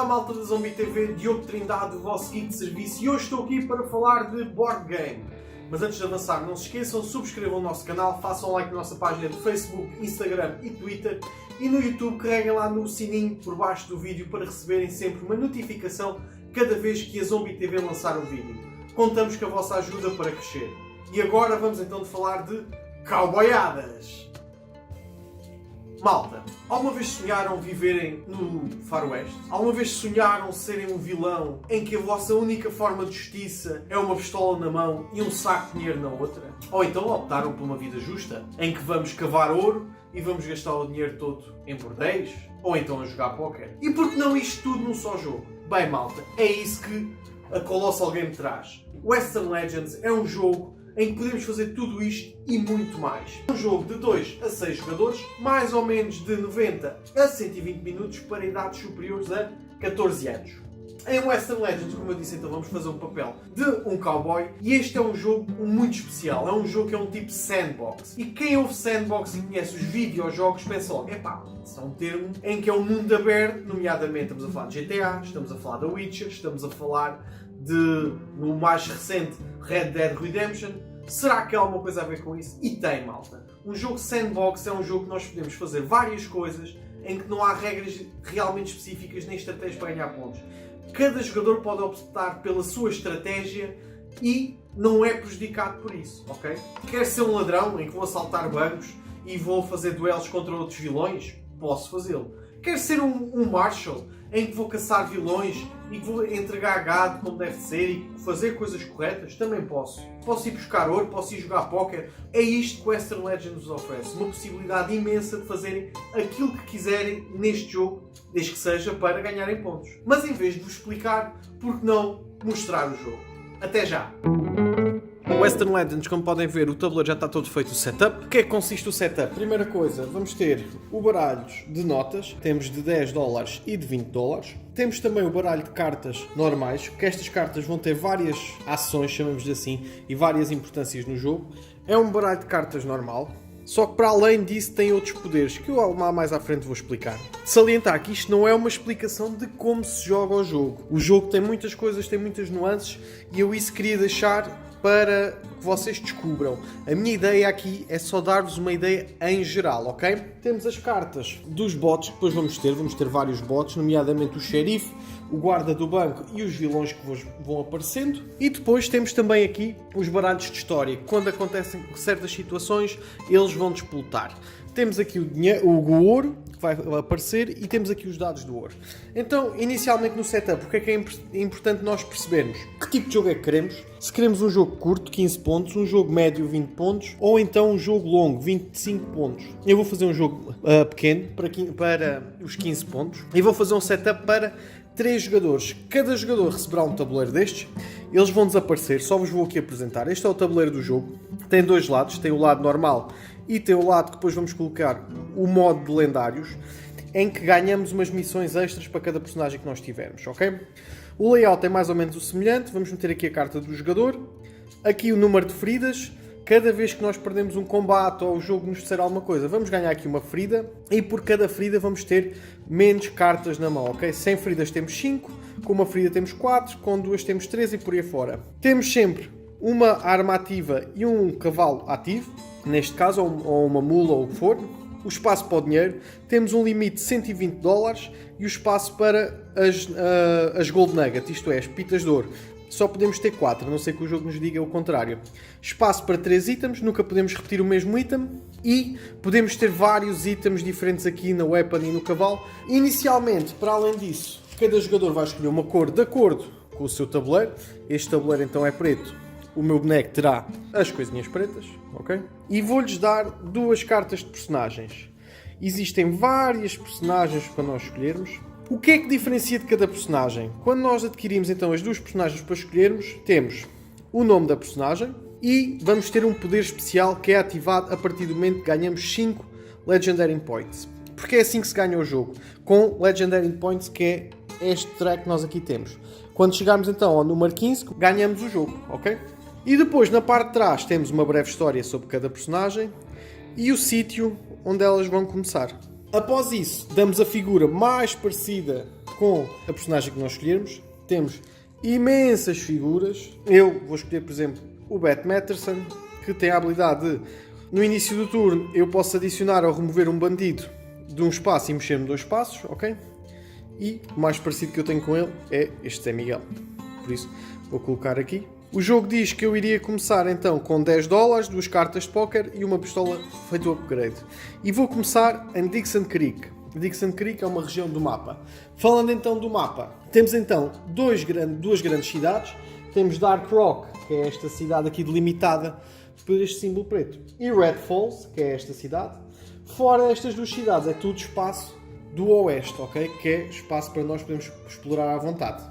Olá malta da Zombie TV, Diogo Trindade, o vosso guia de serviço, e hoje estou aqui para falar de board game. Mas antes de avançar, não se esqueçam, subscrevam o nosso canal, façam like na nossa página de Facebook, Instagram e Twitter, e no YouTube carreguem lá no sininho por baixo do vídeo para receberem sempre uma notificação cada vez que a Zombie TV lançar um vídeo. Contamos com a vossa ajuda para crescer. E agora vamos então falar de cowboyadas. Malta, alguma vez sonharam viverem no faroeste? Alguma vez sonharam serem um vilão em que a vossa única forma de justiça é uma pistola na mão e um saco de dinheiro na outra? Ou então optaram por uma vida justa, em que vamos cavar ouro e vamos gastar o dinheiro todo em bordéis? Ou então a jogar póquer? E por que não isto tudo num só jogo? Bem malta, é isso que a Colossal Game traz. Western Legends é um jogo em que podemos fazer tudo isto e muito mais. Um jogo de 2 a 6 jogadores, mais ou menos de 90 a 120 minutos para idades superiores a 14 anos. Em Western Legends, como eu disse, então vamos fazer um papel de um cowboy, e este é um jogo muito especial. É um jogo que é um tipo sandbox. E quem ouve sandbox e conhece os videojogos pensa logo, epá, isso é um termo em que é um mundo aberto, nomeadamente estamos a falar de GTA, estamos a falar da Witcher, estamos a falar de, no mais recente, Red Dead Redemption. Será que há alguma coisa a ver com isso? E tem, malta. Um jogo sandbox é um jogo que nós podemos fazer várias coisas em que não há regras realmente específicas nem estratégias para ganhar pontos. Cada jogador pode optar pela sua estratégia e não é prejudicado por isso, ok? Quer ser um ladrão em que vou assaltar bancos e vou fazer duelos contra outros vilões? Posso fazê-lo. Quer ser um Marshal em que vou caçar vilões e que vou entregar gado como deve ser e fazer coisas corretas? Também posso. Posso ir buscar ouro, posso ir jogar póquer. É isto que Western Legends nos oferece. Uma possibilidade imensa de fazerem aquilo que quiserem neste jogo, desde que seja para ganharem pontos. Mas em vez de vos explicar, por que não mostrar o jogo? Até já! Western Legends, como podem ver, o tabuleiro já está todo feito o setup. O que é que consiste o setup? Primeira coisa, vamos ter o baralho de notas. Temos de $10 e de $20. Temos também o baralho de cartas normais, que estas cartas vão ter várias ações, chamamos-lhe assim, e várias importâncias no jogo. É um baralho de cartas normal, só que para além disso tem outros poderes, que eu mais à frente vou explicar. Salientar que isto não é uma explicação de como se joga o jogo. O jogo tem muitas coisas, tem muitas nuances, e eu isso queria deixar para que vocês descubram. A minha ideia aqui é só dar-vos uma ideia em geral, ok? Temos as cartas dos bots que depois vamos ter vários bots, nomeadamente o xerife, o guarda do banco e os vilões que vão aparecendo. E depois temos também aqui os baralhos de história, que quando acontecem certas situações, eles vão despoltar. Temos aqui o ouro, que vai aparecer, e temos aqui os dados do ouro. Então, inicialmente no setup, o que é importante nós percebermos? Que tipo de jogo é que queremos? Se queremos um jogo curto, 15 pontos, um jogo médio, 20 pontos, ou então um jogo longo, 25 pontos. Eu vou fazer um jogo pequeno, para os 15 pontos, e vou fazer um setup para 3 jogadores. Cada jogador receberá um tabuleiro destes. Eles vão desaparecer, só vos vou aqui apresentar. Este é o tabuleiro do jogo. Tem dois lados, tem o lado normal e tem o lado que depois vamos colocar o modo de lendários, em que ganhamos umas missões extras para cada personagem que nós tivermos, ok? O layout é mais ou menos o semelhante. Vamos meter aqui a carta do jogador, aqui o número de feridas. Cada vez que nós perdemos um combate ou o jogo nos disser alguma coisa, vamos ganhar aqui uma ferida, e por cada ferida vamos ter menos cartas na mão, ok? 100 feridas temos 5, com uma ferida temos 4, com 2 temos 3 e por aí fora. Temos sempre uma arma ativa e um cavalo ativo, neste caso, ou uma mula ou o que for. O espaço para o dinheiro, temos um limite de $120 e o espaço para as Gold Nuggets, isto é, as pepitas de ouro. Só podemos ter 4, a não ser que o jogo nos diga o contrário. Espaço para 3 itens, nunca podemos repetir o mesmo item. E podemos ter vários itens diferentes aqui na weapon e no cavalo. Inicialmente, para além disso, cada jogador vai escolher uma cor de acordo com o seu tabuleiro. Este tabuleiro então é preto. O meu boneco terá as coisinhas pretas, ok? E vou-lhes dar 2 cartas de personagens. Existem várias personagens para nós escolhermos. O que é que diferencia de cada personagem? Quando nós adquirimos então as 2 personagens para escolhermos, temos o nome da personagem e vamos ter um poder especial que é ativado a partir do momento que ganhamos 5 Legendary Points. Porque é assim que se ganha o jogo, com Legendary Points, que é este track que nós aqui temos. Quando chegarmos então ao número 15, ganhamos o jogo, ok? E depois na parte de trás temos uma breve história sobre cada personagem e o sítio onde elas vão começar. Após isso, damos a figura mais parecida com a personagem que nós escolhermos. Temos imensas figuras. Eu vou escolher, por exemplo, o Bat Matterson, que tem a habilidade de, no início do turno, eu posso adicionar ou remover um bandido de um espaço e mexer-me 2 espaços, ok? E o mais parecido que eu tenho com ele é este Zé Miguel. Por isso, vou colocar aqui. O jogo diz que eu iria começar então com $10, 2 cartas de póquer e uma pistola feito upgrade. E vou começar em Dixon Creek. Dixon Creek é uma região do mapa. Falando então do mapa, temos então duas grandes cidades. Temos Dark Rock, que é esta cidade aqui delimitada por este símbolo preto, e Red Falls, que é esta cidade. Fora estas 2 cidades é tudo espaço do oeste, ok? Que é espaço para nós podermos explorar à vontade.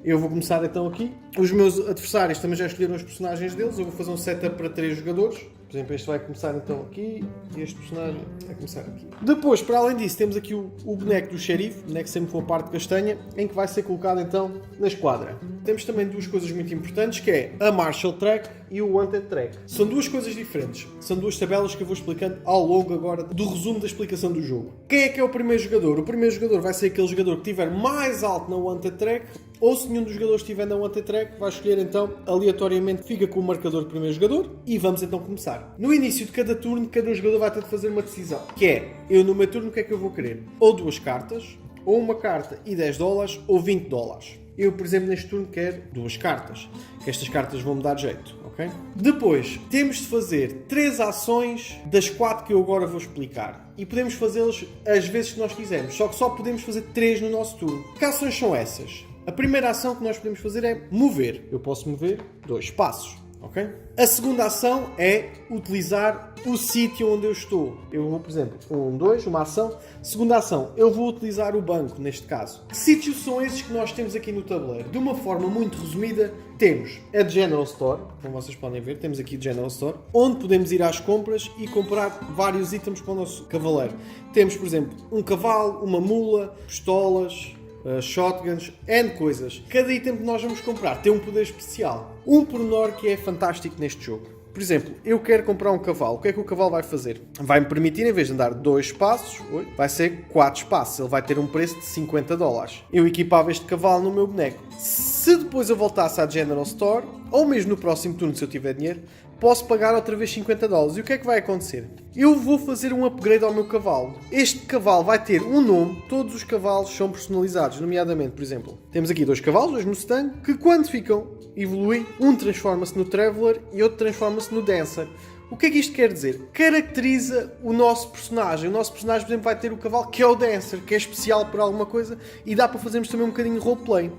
Eu vou começar então aqui. Os meus adversários também já escolheram os personagens deles. Eu vou fazer um setup para 3 jogadores. Por exemplo, este vai começar então aqui e este personagem vai começar aqui. Depois, para além disso, temos aqui o boneco do xerife, boneco sempre com a parte castanha, em que vai ser colocado então na esquadra. Temos também 2 coisas muito importantes, que é a Marshall Track e o Wanted Track. São 2 coisas diferentes. São 2 tabelas que eu vou explicando ao longo agora do resumo da explicação do jogo. Quem é o primeiro jogador? O primeiro jogador vai ser aquele jogador que estiver mais alto na Wanted Track, ou se nenhum dos jogadores estiver na Wanted Track, vai escolher então, aleatoriamente, fica com o marcador do primeiro jogador e vamos então começar. No início de cada turno, cada jogador vai ter de fazer uma decisão, que é, eu no meu turno o que é que eu vou querer? Ou 2 cartas, ou uma carta e $10, ou $20. Eu, por exemplo, neste turno quero 2 cartas, que estas cartas vão-me dar jeito, ok? Depois, temos de fazer 3 ações das 4 que eu agora vou explicar. E podemos fazê-las as vezes que nós quisermos, só que só podemos fazer 3 no nosso turno. Que ações são essas? A primeira ação que nós podemos fazer é mover. Eu posso mover 2 passos, ok? A segunda ação é utilizar o sítio onde eu estou. Eu vou, por exemplo, 1, 2, uma ação. Segunda ação, eu vou utilizar o banco, neste caso. Que sítios são esses que nós temos aqui no tabuleiro? De uma forma muito resumida, temos a General Store, como vocês podem ver, temos aqui a General Store, onde podemos ir às compras e comprar vários itens para o nosso cavaleiro. Temos, por exemplo, um cavalo, uma mula, pistolas, shotguns, N coisas. Cada item que nós vamos comprar tem um poder especial. Um pormenor que é fantástico neste jogo. Por exemplo, eu quero comprar um cavalo. O que é que o cavalo vai fazer? Vai-me permitir, em vez de andar 2 passos, vai ser 4 passos. Ele vai ter um preço de $50. Eu equipava este cavalo no meu boneco. Se depois eu voltasse à General Store, ou mesmo no próximo turno, se eu tiver dinheiro, posso pagar outra vez $50. E o que é que vai acontecer? Eu vou fazer um upgrade ao meu cavalo. Este cavalo vai ter um nome. Todos os cavalos são personalizados, nomeadamente, por exemplo, temos aqui 2 cavalos, 2 Mustang, que quando ficam, evoluem, um transforma-se no Traveler e outro transforma-se no Dancer. O que é que isto quer dizer? Caracteriza o nosso personagem. O nosso personagem, por exemplo, vai ter o cavalo que é o Dancer, que é especial por alguma coisa, e dá para fazermos também um bocadinho de roleplay.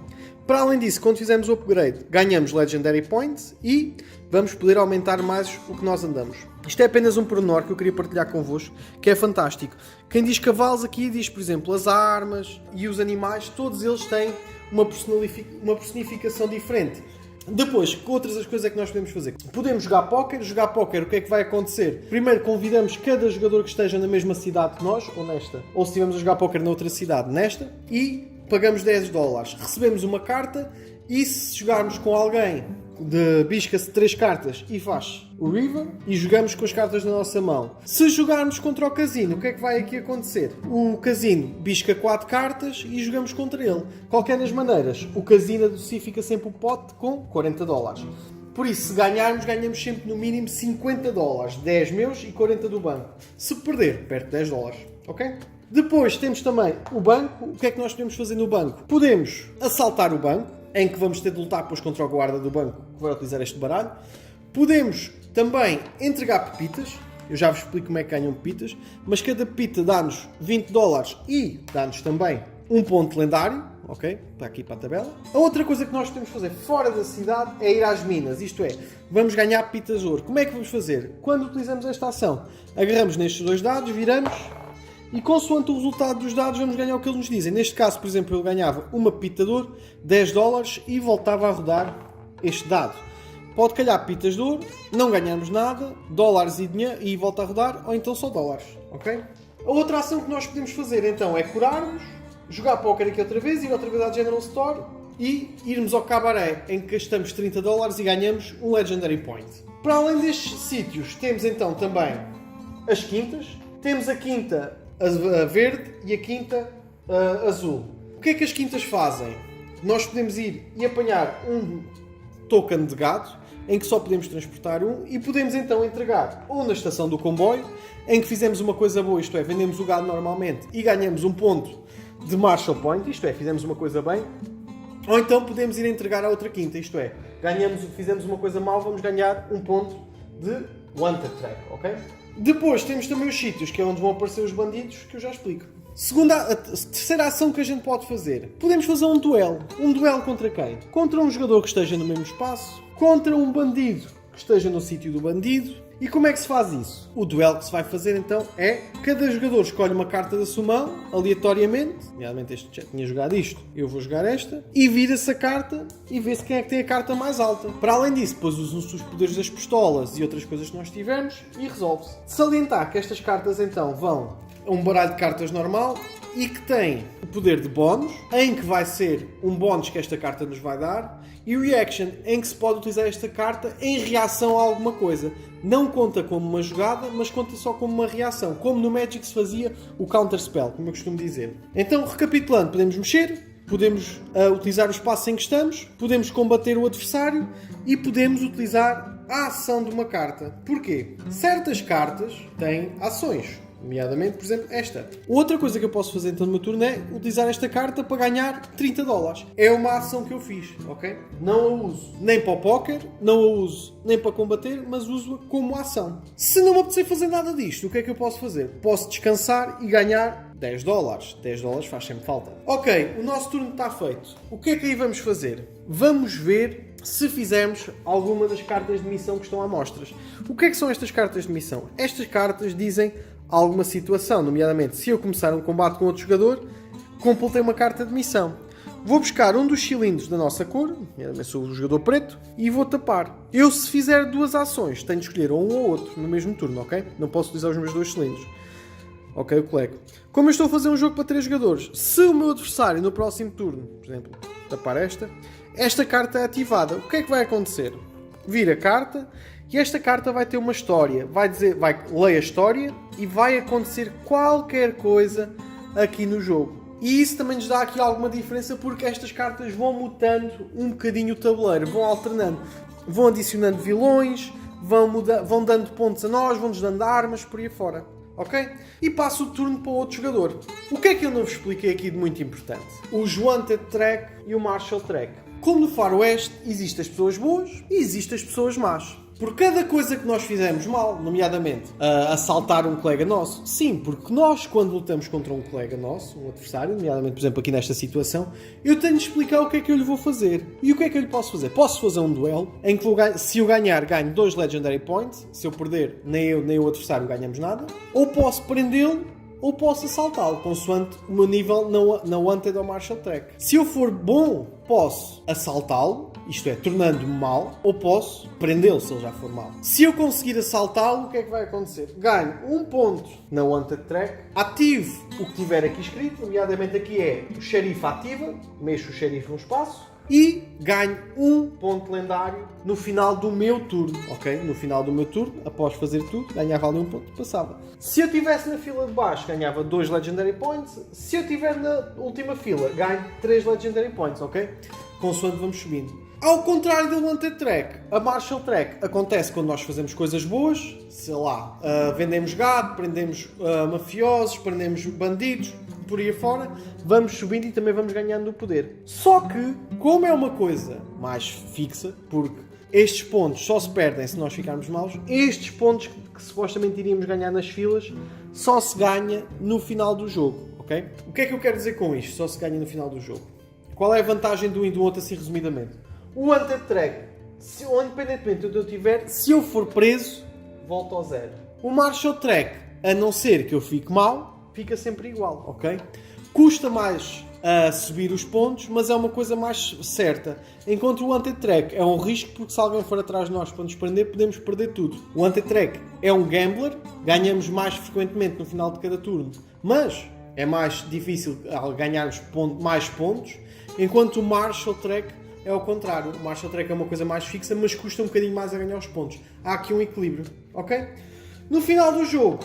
Para além disso, quando fizermos o upgrade, ganhamos Legendary Points e vamos poder aumentar mais o que nós andamos. Isto é apenas um pormenor que eu queria partilhar convosco, que é fantástico. Quem diz cavalos aqui diz, por exemplo, as armas e os animais, todos eles têm uma personificação diferente. Depois, que outras as coisas é que nós podemos fazer? Podemos jogar póquer. Jogar póquer, o que é que vai acontecer? Primeiro convidamos cada jogador que esteja na mesma cidade que nós, ou nesta, ou se estivermos a jogar póquer noutra cidade, nesta, e pagamos $10. Recebemos uma carta e se jogarmos com alguém bisca-se 3 cartas e faz o River e jogamos com as cartas na nossa mão. Se jogarmos contra o casino, o que é que vai aqui acontecer? O casino bisca 4 cartas e jogamos contra ele. Qualquer das maneiras, o casino adocifica sempre o pote com $40. Por isso, se ganharmos, ganhamos sempre no mínimo $50. 10 meus e 40 do banco. Se perder, perde $10. Ok? Depois temos também o banco. O que é que nós podemos fazer no banco? Podemos assaltar o banco, em que vamos ter de lutar depois contra o guarda do banco que vai utilizar este baralho. Podemos também entregar pepitas. Eu já vos explico como é que ganham pepitas. Mas cada pepita dá-nos $20 e dá-nos também um ponto lendário. Ok? Está aqui para a tabela. A outra coisa que nós podemos fazer fora da cidade é ir às minas. Isto é, vamos ganhar pepitas de ouro. Como é que vamos fazer? Quando utilizamos esta ação, agarramos nestes 2 dados, viramos... E consoante o resultado dos dados vamos ganhar o que eles nos dizem. Neste caso, por exemplo, eu ganhava uma pepita de ouro, $10 e voltava a rodar este dado. Pode calhar pepitas de ouro, não ganhamos nada, dólares e dinheiro e volta a rodar, ou então só dólares. Ok? A outra ação que nós podemos fazer então é curarmos, jogar póquer aqui outra vez, ir outra vez à General Store e irmos ao cabaré em que gastamos $30 e ganhamos um Legendary Point. Para além destes sítios, temos então também as quintas. Temos a quinta a verde e a quinta azul. O que é que as quintas fazem? Nós podemos ir e apanhar um token de gado, em que só podemos transportar um, e podemos então entregar ou na estação do comboio, em que fizemos uma coisa boa, isto é, vendemos o gado normalmente e ganhamos um ponto de Marshall Point, isto é, fizemos uma coisa bem, ou então podemos ir entregar à outra quinta, isto é, fizemos uma coisa mal, vamos ganhar um ponto de Wanted Track, ok? Depois temos também os sítios, que é onde vão aparecer os bandidos, que eu já explico. A terceira ação que a gente pode fazer. Podemos fazer um duelo. Um duelo contra quem? Contra um jogador que esteja no mesmo espaço, contra um bandido que esteja no sítio do bandido. E como é que se faz isso? O duelo que se vai fazer então é cada jogador escolhe uma carta da sua mão, aleatoriamente. Nomeadamente este já tinha jogado isto, eu vou jogar esta. E vira-se a carta e vê-se quem é que tem a carta mais alta. Para além disso, depois usam-se os poderes das pistolas e outras coisas que nós tivermos e resolve-se. Salientar que estas cartas então vão a um baralho de cartas normal e que tem o poder de bónus, em que vai ser um bónus que esta carta nos vai dar, e reaction, em que se pode utilizar esta carta em reação a alguma coisa. Não conta como uma jogada, mas conta só como uma reação. Como no Magic se fazia o Counter Spell, como eu costumo dizer. Então, recapitulando, podemos mexer, podemos utilizar o espaço em que estamos, podemos combater o adversário e podemos utilizar a ação de uma carta. Porquê? Certas cartas têm ações. Nomeadamente, por exemplo, esta. Outra coisa que eu posso fazer então no meu turno é utilizar esta carta para ganhar $30. É uma ação que eu fiz, ok? Não a uso nem para o póquer, não a uso nem para combater, mas uso-a como ação. Se não me apetecer fazer nada disto, o que é que eu posso fazer? Posso descansar e ganhar $10. $10 faz sempre falta. Ok, o nosso turno está feito. O que é que aí vamos fazer? Vamos ver se fizermos alguma das cartas de missão que estão à mostras. O que é que são estas cartas de missão? Estas cartas dizem alguma situação, nomeadamente se eu começar um combate com outro jogador, completei uma carta de missão. Vou buscar um dos cilindros da nossa cor, nomeadamente sou o jogador preto, e vou tapar. Eu, se fizer duas ações, tenho de escolher um ou outro no mesmo turno, ok? Não posso utilizar os meus dois cilindros. Ok, eu colego. Como eu estou a fazer um jogo para 3 jogadores, se o meu adversário no próximo turno, por exemplo, tapar esta carta é ativada, o que é que vai acontecer? Vira a carta e esta carta vai ter uma história. Vai ler a história e vai acontecer qualquer coisa aqui no jogo. E isso também nos dá aqui alguma diferença porque estas cartas vão mutando um bocadinho o tabuleiro, vão alternando, vão adicionando vilões, vão dando pontos a nós, vão-nos dando armas, por aí fora. Ok? E passo o turno para o outro jogador. O que é que eu não vos expliquei aqui de muito importante? Os Wanted Track e o Marshall Track. Como no Faroeste, existem as pessoas boas e existem as pessoas más. Por cada coisa que nós fizemos mal, nomeadamente assaltar um colega nosso, sim, porque nós, quando lutamos contra um colega nosso, um adversário, nomeadamente, por exemplo, aqui nesta situação, eu tenho de explicar o que é que eu lhe vou fazer. E o que é que eu lhe posso fazer? Posso fazer um duelo, em que se eu ganhar, ganho 2 Legendary Points, se eu perder, nem eu nem o adversário ganhamos nada, ou posso prendê-lo, ou posso assaltá-lo, consoante o meu nível na Wanted ou Marshall Track. Se eu for bom, posso assaltá-lo, isto é, tornando-me mal, ou posso prendê-lo se ele já for mal. Se eu conseguir assaltá-lo, o que é que vai acontecer? Ganho 1 ponto na Wanted Track, ativo o que tiver aqui escrito, nomeadamente aqui é o xerife ativa, mexo o xerife no espaço, e ganho 1 ponto lendário no final do meu turno, ok? No final do meu turno, após fazer tudo, ganhava ali 1 ponto e passava. Se eu estivesse na fila de baixo, ganhava 2 Legendary Points. Se eu estiver na última fila, ganho 3 Legendary Points, ok? Consoante vamos subindo. Ao contrário da Wanted Track, a Marshall Track acontece quando nós fazemos coisas boas, sei lá, vendemos gado, prendemos mafiosos, prendemos bandidos, por aí afora, vamos subindo e também vamos ganhando o poder. Só que, como é uma coisa mais fixa, porque estes pontos só se perdem se nós ficarmos maus, estes pontos que supostamente iríamos ganhar nas filas, só se ganha no final do jogo, ok? O que é que eu quero dizer com isto? Só se ganha no final do jogo. Qual é a vantagem de um e do outro, assim resumidamente? O Wanted Track, independentemente de onde eu estiver, se eu for preso, volto ao zero. O Marshall Track, a não ser que eu fique mal, fica sempre igual, ok? Custa mais a subir os pontos, mas é uma coisa mais certa. Enquanto o Wanted Track é um risco, porque se alguém for atrás de nós para nos prender, podemos perder tudo. O Wanted Track é um gambler, ganhamos mais frequentemente no final de cada turno, mas é mais difícil ganharmos mais pontos, enquanto o Marshall Track é ao contrário. O Marshall Track é uma coisa mais fixa, mas custa um bocadinho mais a ganhar os pontos. Há aqui um equilíbrio, ok? No final do jogo,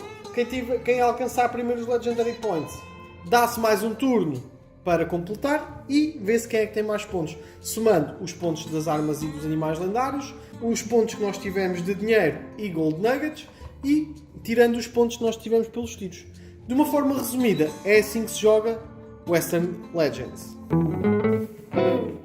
quem alcançar primeiro os Legendary Points, dá-se mais um turno para completar e vê-se quem é que tem mais pontos, somando os pontos das armas e dos animais lendários, os pontos que nós tivemos de dinheiro e gold nuggets e tirando os pontos que nós tivemos pelos tiros. De uma forma resumida, é assim que se joga Western Legends.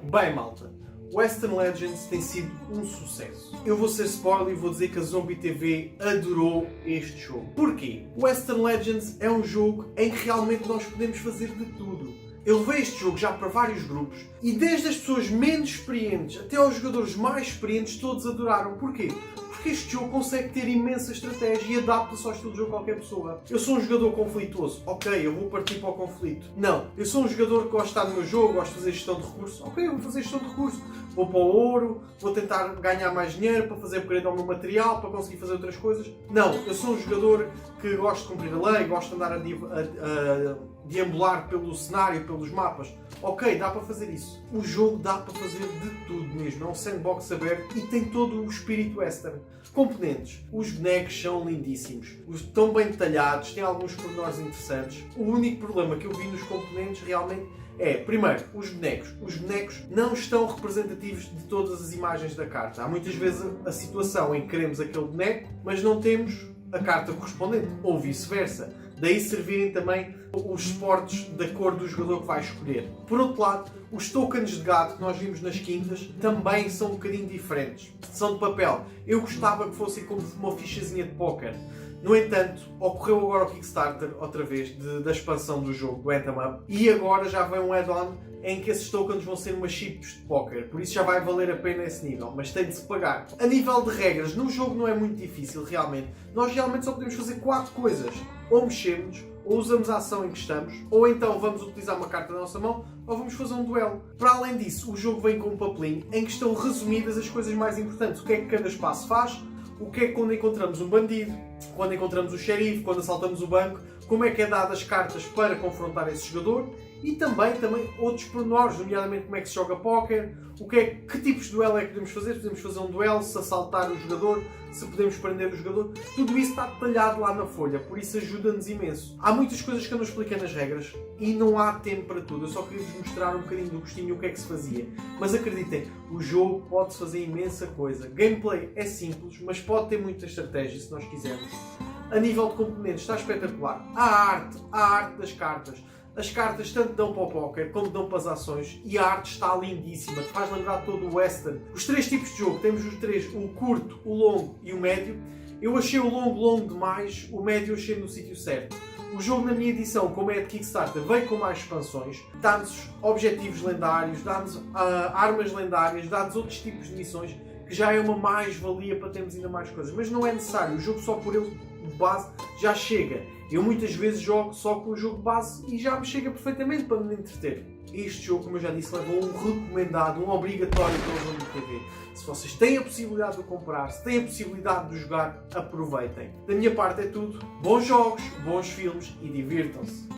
Bem, malta, Western Legends tem sido um sucesso. Eu vou ser spoiler e vou dizer que a Zombie TV adorou este jogo. Porquê? Western Legends é um jogo em que realmente nós podemos fazer de tudo. Eu levei este jogo já para vários grupos e desde as pessoas menos experientes até aos jogadores mais experientes todos adoraram. Porquê? Porque este jogo consegue ter imensa estratégia e adapta-se ao estilo de jogo de qualquer pessoa. Eu sou um jogador conflituoso. Ok, eu vou partir para o conflito. Não. Eu sou um jogador que gosta de estar no meu jogo, gosto de fazer gestão de recursos. Ok, eu vou fazer gestão de recursos. Vou para o ouro, vou tentar ganhar mais dinheiro para fazer upgrade ao meu material, para conseguir fazer outras coisas. Não. Eu sou um jogador que gosta de cumprir a lei, gosta de andar a deambular pelo cenário, pelos mapas. Ok, dá para fazer isso. O jogo dá para fazer de tudo mesmo. É um sandbox aberto e tem todo o espírito western. Componentes. Os bonecos são lindíssimos. Estão bem detalhados, têm alguns pormenores interessantes. O único problema que eu vi nos componentes realmente é, primeiro, os bonecos. Os bonecos não estão representativos de todas as imagens da carta. Há muitas vezes a situação em que queremos aquele boneco, mas não temos a carta correspondente, ou vice-versa. Daí servirem também os suportes da cor do jogador que vai escolher. Por outro lado, os tokens de gato que nós vimos nas quintas também são um bocadinho diferentes. São de papel. Eu gostava que fossem como uma fichazinha de póquer. No entanto, ocorreu agora o Kickstarter, outra vez, da expansão do jogo, do Anthem Up, e agora já vem um add-on em que esses tokens vão ser umas chips de póquer, por isso já vai valer a pena esse nível, mas tem de se pagar. A nível de regras, no jogo não é muito difícil, realmente. Nós realmente só podemos fazer 4 coisas. Ou mexemos, ou usamos a ação em que estamos, ou então vamos utilizar uma carta da nossa mão, ou vamos fazer um duelo. Para além disso, o jogo vem com um papelinho em que estão resumidas as coisas mais importantes. O que é que cada espaço faz, o que é que quando encontramos um bandido, quando encontramos o xerife, quando assaltamos o banco, como é que é dado as cartas para confrontar esse jogador e também outros pormenores, nomeadamente como é que se joga póquer, que tipos de duelo é que podemos fazer, podemos fazer um duelo, se assaltar o jogador, se podemos prender o jogador, tudo isso está detalhado lá na folha, por isso ajuda-nos imenso. Há muitas coisas que eu não expliquei nas regras e não há tempo para tudo, eu só queria vos mostrar um bocadinho do gostinho e o que é que se fazia. Mas acreditem, o jogo pode-se fazer imensa coisa. Gameplay é simples, mas pode ter muita estratégia se nós quisermos. A nível de componentes está espetacular. A arte das cartas. As cartas tanto dão para o póquer como dão para as ações e a arte está lindíssima, te faz lembrar todo o western. Os 3 tipos de jogo, temos os 3, o curto, o longo e o médio. Eu achei o longo demais, o médio eu achei no sítio certo. O jogo na minha edição, como é de Kickstarter, veio com mais expansões, dá-nos objetivos lendários, dá-nos armas lendárias, dá-nos outros tipos de missões, que já é uma mais-valia para termos ainda mais coisas. Mas não é necessário, o jogo só por ele de base já chega. Eu muitas vezes jogo só com o jogo de base e já me chega perfeitamente para me entreter. Este jogo, como eu já disse, levou um recomendado, um obrigatório pela Zombie TV. Se vocês têm a possibilidade de o comprar, se têm a possibilidade de jogar, aproveitem. Da minha parte é tudo. Bons jogos, bons filmes e divirtam-se.